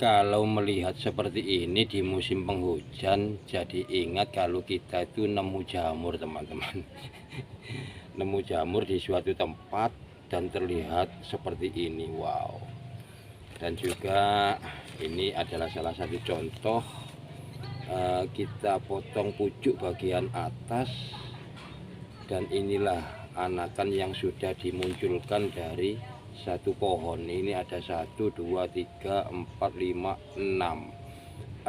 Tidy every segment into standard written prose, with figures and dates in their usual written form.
Kalau melihat seperti ini di musim penghujan, jadi ingat kalau kita itu nemu jamur, teman-teman. Nemu jamur di suatu tempat dan terlihat seperti ini. Wow. Dan juga ini adalah salah satu contoh, kita potong pucuk bagian atas, dan inilah anakan yang sudah dimunculkan dari satu pohon. Ini ada 1, 2, 3, 4, 5,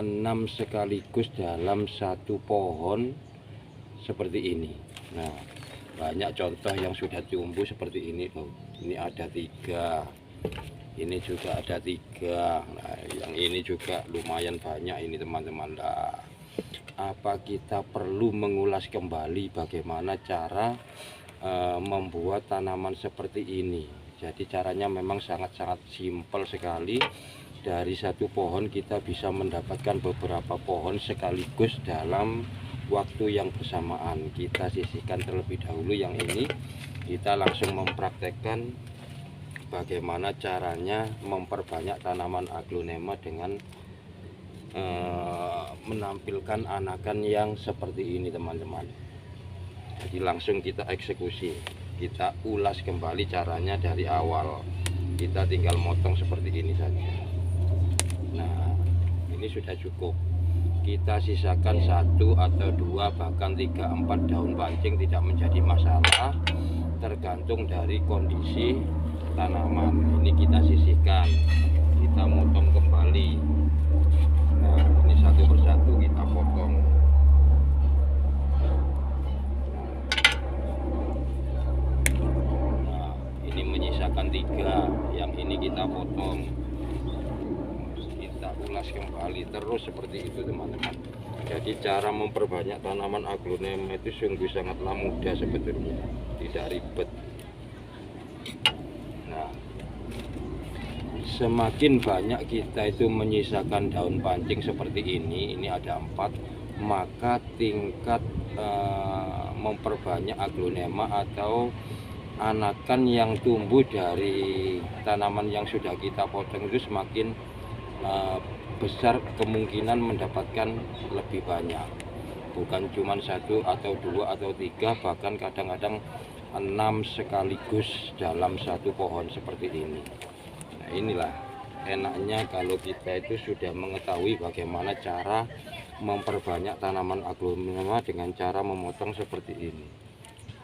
6 sekaligus dalam satu pohon seperti ini. Nah, banyak contoh yang sudah tumbuh seperti ini loh. Ini ada 3, ini juga ada 3. Nah, yang ini juga lumayan banyak ini, teman-teman. Nah, apa kita perlu mengulas kembali bagaimana cara membuat tanaman seperti ini. Jadi caranya memang sangat-sangat simpel sekali. Dari satu pohon kita bisa mendapatkan beberapa pohon sekaligus dalam waktu yang bersamaan. Kita sisihkan terlebih dahulu yang ini. Kita langsung mempraktekkan bagaimana caranya memperbanyak tanaman aglonema dengan menampilkan anakan yang seperti ini, teman-teman. Jadi langsung kita eksekusi, kita ulas kembali caranya dari awal. Kita tinggal motong seperti ini saja. Nah, ini sudah cukup. Kita sisakan 1 atau 2 bahkan 3, 4 daun pancing, tidak menjadi masalah, tergantung dari kondisi tanaman. Ini kita sisihkan, kita motong kembali. Nah, ini satu persatu kita potong. Menyisakan 3, yang ini kita potong, kita ulas kembali terus seperti itu, teman-teman. Jadi cara memperbanyak tanaman aglonema itu sungguh sangatlah mudah sebetulnya, tidak ribet. Nah, semakin banyak kita itu menyisakan daun pancing seperti ini ada 4, maka tingkat memperbanyak aglonema atau anakan yang tumbuh dari tanaman yang sudah kita potong itu semakin besar kemungkinan mendapatkan lebih banyak. Bukan cuma 1 atau 2 atau 3, bahkan kadang-kadang 6 sekaligus dalam satu pohon seperti ini. Nah, inilah enaknya kalau kita itu sudah mengetahui bagaimana cara memperbanyak tanaman aglonema dengan cara memotong seperti ini.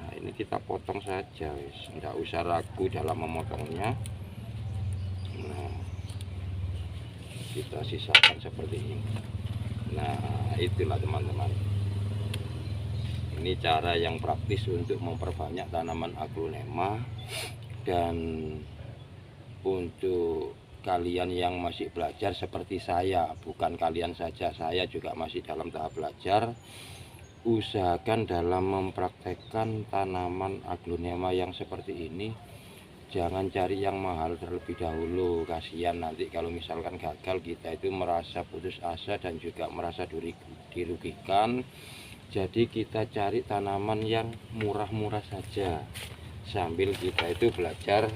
Nah, ini kita potong saja, tidak usah ragu dalam memotongnya. Nah, kita sisakan seperti ini. Nah, itulah, teman-teman. Ini cara yang praktis untuk memperbanyak tanaman aglonema. Dan untuk kalian yang masih belajar seperti saya, bukan kalian saja, saya juga masih dalam tahap belajar, usahakan dalam mempraktekkan tanaman aglonema yang seperti ini jangan cari yang mahal terlebih dahulu. Kasihan nanti kalau misalkan gagal, kita itu merasa putus asa dan juga merasa dirugikan. Jadi kita cari tanaman yang murah-murah saja, sambil kita itu belajar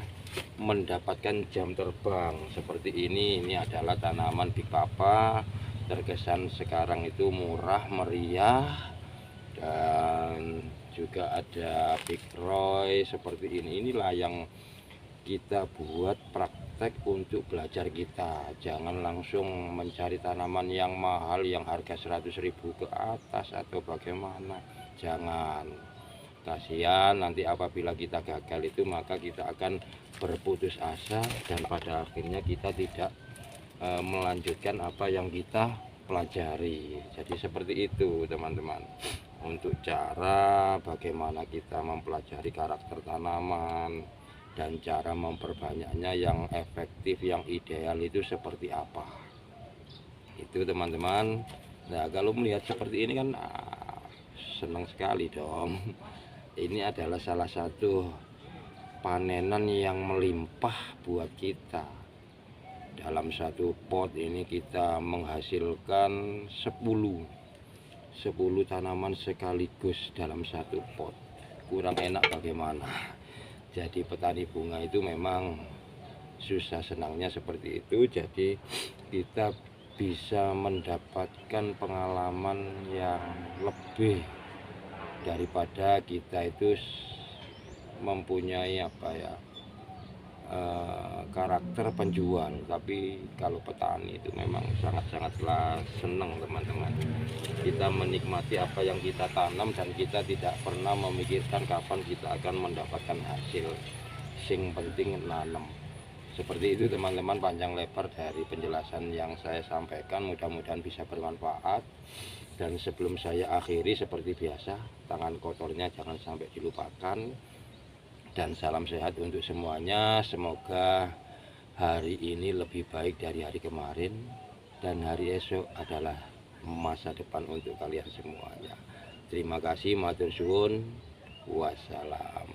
mendapatkan jam terbang seperti ini. Ini adalah tanaman Big Papa, terkesan sekarang itu murah meriah. Dan juga ada Big Roy seperti ini. Inilah yang kita buat praktek untuk belajar kita. Jangan langsung mencari tanaman yang mahal yang harga 100.000 ke atas atau bagaimana. Jangan, kasihan nanti apabila kita gagal itu maka kita akan berputus asa dan pada akhirnya kita tidak melanjutkan apa yang kita pelajari. Jadi seperti itu, teman-teman, untuk cara bagaimana kita mempelajari karakter tanaman dan cara memperbanyaknya yang efektif, yang ideal itu seperti apa. Itu, teman-teman. Nah, kalau melihat seperti ini kan senang sekali dong. Ini adalah salah satu panenan yang melimpah buat kita. Dalam satu pot ini kita menghasilkan 10 tanaman sekaligus dalam satu pot. Kurang enak bagaimana? Jadi petani bunga itu memang susah senangnya seperti itu. Jadi kita bisa mendapatkan pengalaman yang lebih daripada kita itu mempunyai karakter penjual. Tapi kalau petani itu memang sangat-sangatlah senang teman-teman, kita menikmati apa yang kita tanam dan kita tidak pernah memikirkan kapan kita akan mendapatkan hasil. Sing penting nanam. Seperti itu teman-teman, panjang lebar dari penjelasan yang saya sampaikan, mudah-mudahan bisa bermanfaat. Dan sebelum saya akhiri, seperti biasa, tangan kotornya jangan sampai dilupakan. Dan salam sehat untuk semuanya. Semoga hari ini lebih baik dari hari kemarin, dan hari esok adalah masa depan untuk kalian semuanya. Terima kasih, matur suwun, wassalam.